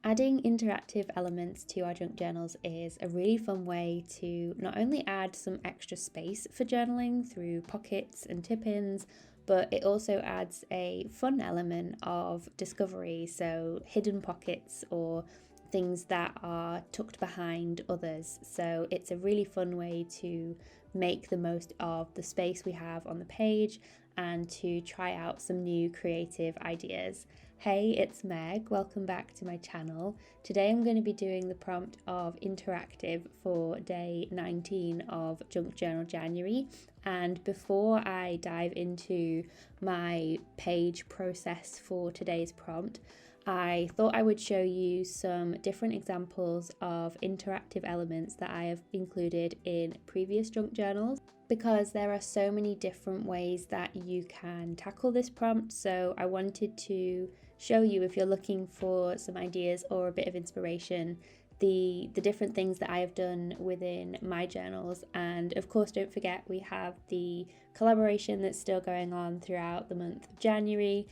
Adding interactive elements to our junk journals is a really fun way to not only add some extra space for journaling through pockets and tip-ins, but it also adds a fun element of discovery, so hidden pockets or things that are tucked behind others. So it's a really fun way to make the most of the space we have on the page and to try out some new creative ideas. Hey, it's Meg, welcome back to my channel. Today I'm going to be doing the prompt of interactive for day 19 of Junk Journal January. And before I dive into my page process for today's prompt, I thought I would show you some different examples of interactive elements that I have included in previous junk journals, because there are so many different ways that you can tackle this prompt. So I wanted to show you, if you're looking for some ideas or a bit of inspiration, the different things that I have done within my journals. And of course, don't forget, we have the collaboration that's still going on throughout the month of January.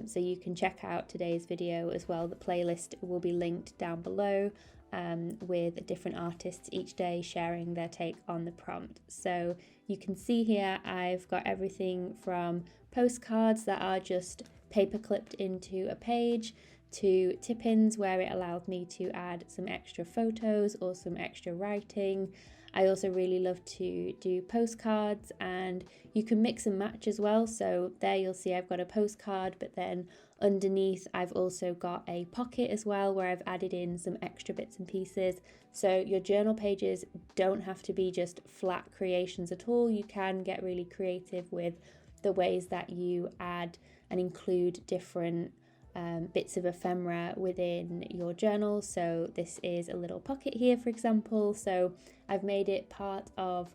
So you can check out today's video as well. The playlist will be linked down below with different artists each day sharing their take on the prompt. So you can see here I've got everything from postcards that are just paper clipped into a page to tip-ins where it allowed me to add some extra photos or some extra writing. I also really love to do postcards, and you can mix and match as well. So there you'll see I've got a postcard, but then underneath I've also got a pocket as well where I've added in some extra bits and pieces. So your journal pages don't have to be just flat creations at all. You can get really creative with the ways that you add and include different bits of ephemera within your journal. So this is a little pocket here, for example. So I've made it part of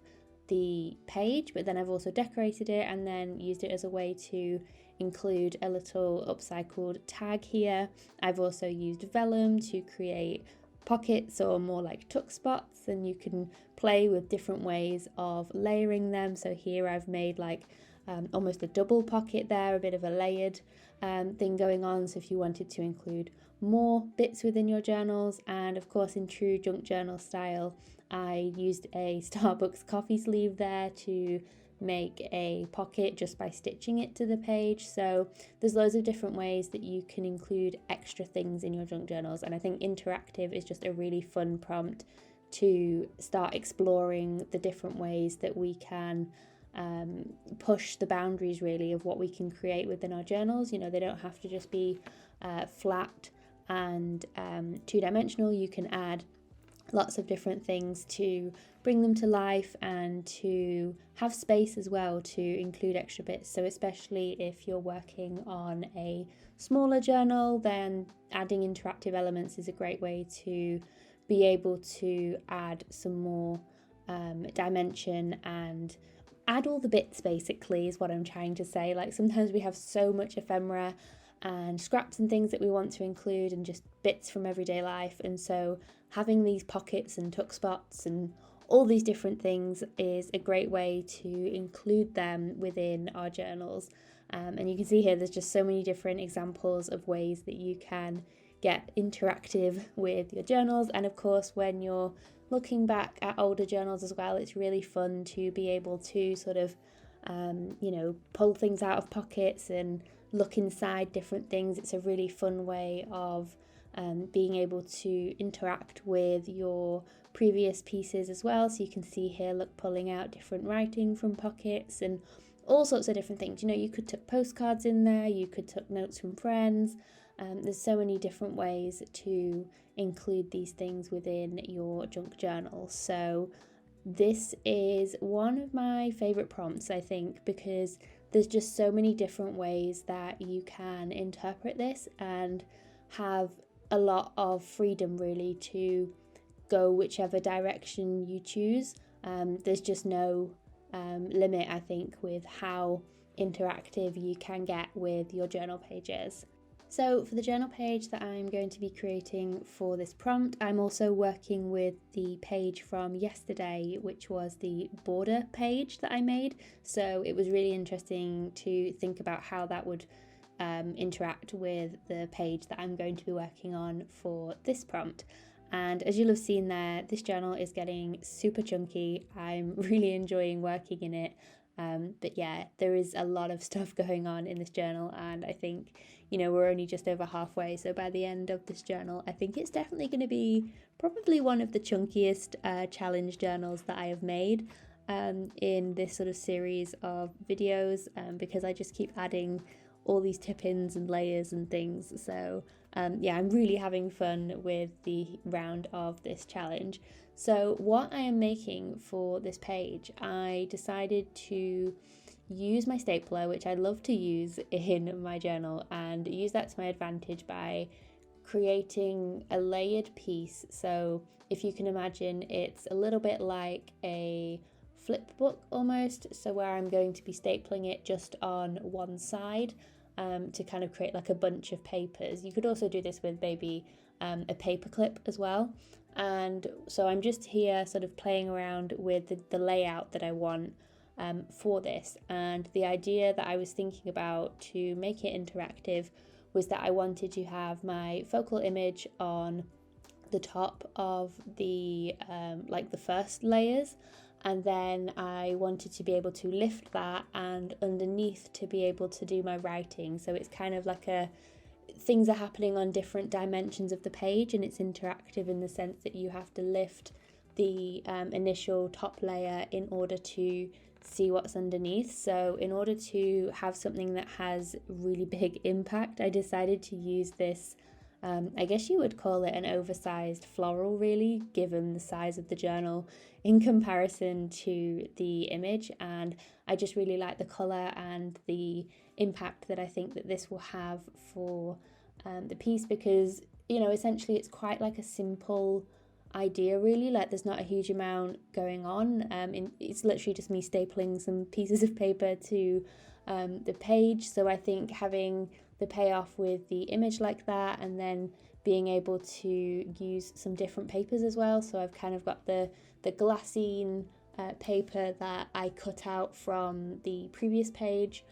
the page, but then I've also decorated it and then used it as a way to include a little upcycled tag here. I've also used vellum to create pockets or more like tuck spots, and you can play with different ways of layering them. So here I've made like almost a double pocket there, a bit of a layered thing going on, so if you wanted to include more bits within your journals. And of course, in true junk journal style, I used a Starbucks coffee sleeve there to make a pocket just by stitching it to the page. So there's loads of different ways that you can include extra things in your junk journals, and I think interactive is just a really fun prompt to start exploring the different ways that we can push the boundaries really of what we can create within our journals. You know, they don't have to just be flat and two-dimensional. You can add lots of different things to bring them to life and to have space as well to include extra bits. So especially if you're working on a smaller journal, then adding interactive elements is a great way to be able to add some more dimension and add all the bits, basically, is what I'm trying to say. Like, sometimes we have so much ephemera and scraps and things that we want to include and just bits from everyday life, and so having these pockets and tuck spots and all these different things is a great way to include them within our journals. And you can see here there's just so many different examples of ways that you can get interactive with your journals. And of course, when you're looking back at older journals as well, it's really fun to be able to sort of pull things out of pockets and look inside different things. It's a really fun way of being able to interact with your previous pieces as well. So you can see here, look, pulling out different writing from pockets and all sorts of different things. You know, you could tuck postcards in there, you could tuck notes from friends. There's so many different ways to include these things within your junk journal. So this is one of my favorite prompts, I think, because there's just so many different ways that you can interpret this and have a lot of freedom really to go whichever direction you choose. There's just no limit, I think, with how interactive you can get with your journal pages. So for the journal page that I'm going to be creating for this prompt, I'm also working with the page from yesterday, which was the border page that I made. So it was really interesting to think about how that would interact with the page that I'm going to be working on for this prompt. And as you'll have seen there, this journal is getting super chunky. I'm really enjoying working in it. But yeah, there is a lot of stuff going on in this journal, and I think, we're only just over halfway. So by the end of this journal, I think it's definitely going to be probably one of the chunkiest challenge journals that I have made in this sort of series of videos, because I just keep adding all these tip-ins and layers and things. So yeah, I'm really having fun with the round of this challenge. So what I am making for this page, I decided to use my stapler, which I love to use in my journal, and use that to my advantage by creating a layered piece. So if you can imagine, it's a little bit like a flip book almost, so where I'm going to be stapling it just on one side to kind of create like a bunch of papers. You could also do this with maybe a paper clip as well. And so I'm just here sort of playing around with the layout that I want for this. And the idea that I was thinking about to make it interactive was that I wanted to have my focal image on the top of the like the first layers, and then I wanted to be able to lift that and underneath to be able to do my writing. So it's kind of like things are happening on different dimensions of the page, and it's interactive in the sense that you have to lift the initial top layer in order to see what's underneath. So in order to have something that has really big impact, I decided to use this I guess you would call it an oversized floral, really, given the size of the journal in comparison to the image. And I just really like the colour and the impact that I think that this will have for the piece, because, essentially it's quite like a simple idea, really. Like, there's not a huge amount going on. It's literally just me stapling some pieces of paper to the page. So I think having the payoff with the image like that, and then being able to use some different papers as well. So I've kind of got the glassine paper that I cut out from the previous page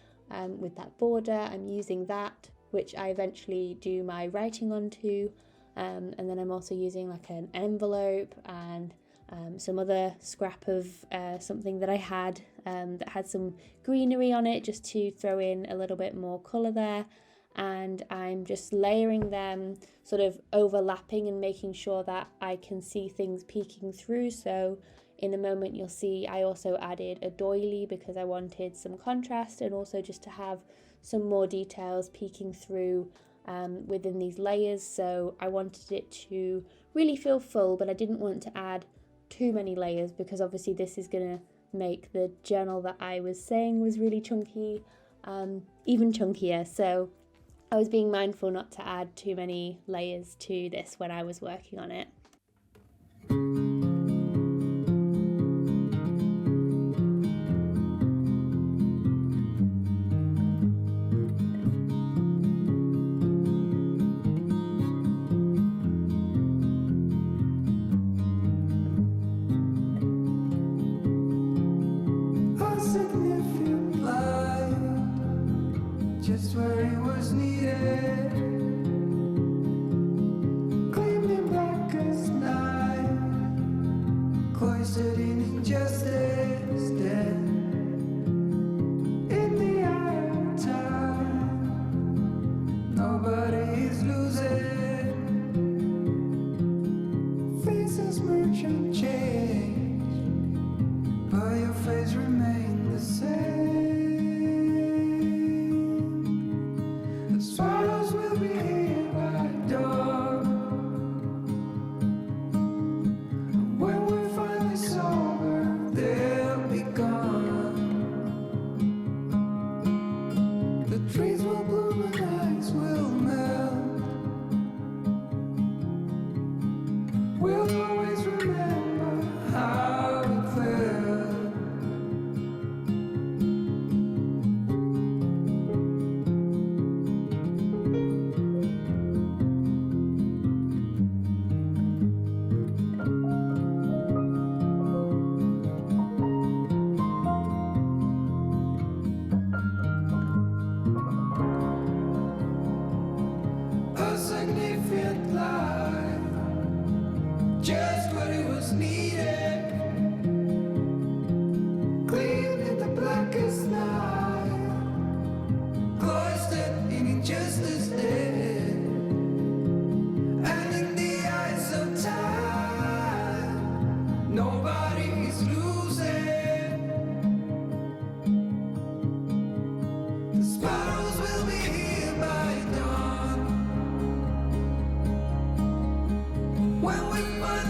with that border. I'm using that, which I eventually do my writing onto, and then I'm also using like an envelope and some other scrap of something that I had that had some greenery on it, just to throw in a little bit more colour there. And I'm just layering them, sort of overlapping and making sure that I can see things peeking through. So in a moment you'll see I also added a doily because I wanted some contrast, and also just to have some more details peeking through within these layers. So I wanted it to really feel full, but I didn't want to add too many layers, because obviously this is going to make the journal that I was saying was really chunky even chunkier. So I was being mindful not to add too many layers to this when I was working on it. Just where it was needed, gleaming black as night, cloistered in injustice, dead in the eye of time. Nobody is losing, faces merge and change, but your face remains the same. Swallows will be here by dawn. When we're finally sober, they'll be gone. The trees will bloom and ice will melt. We'll always remember how it felt.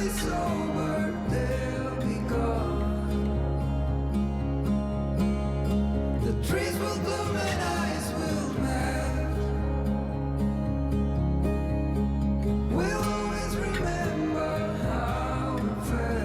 be sober, they'll be gone. The trees will bloom and ice will melt. We'll always remember how it felt.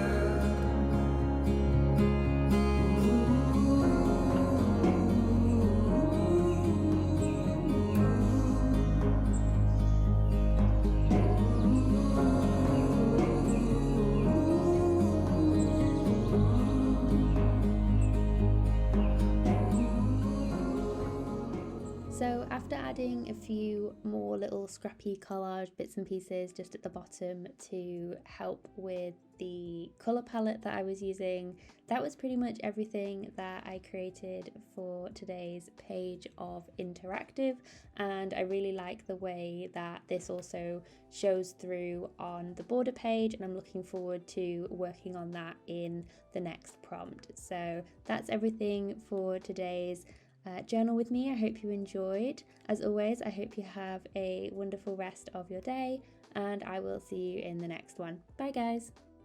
So after adding a few more little scrappy collage bits and pieces just at the bottom to help with the colour palette that I was using, that was pretty much everything that I created for today's page of interactive, and I really like the way that this also shows through on the border page, and I'm looking forward to working on that in the next prompt. So that's everything for today's journal with me. I hope you enjoyed. As always, I hope you have a wonderful rest of your day, and I will see you in the next one. Bye guys.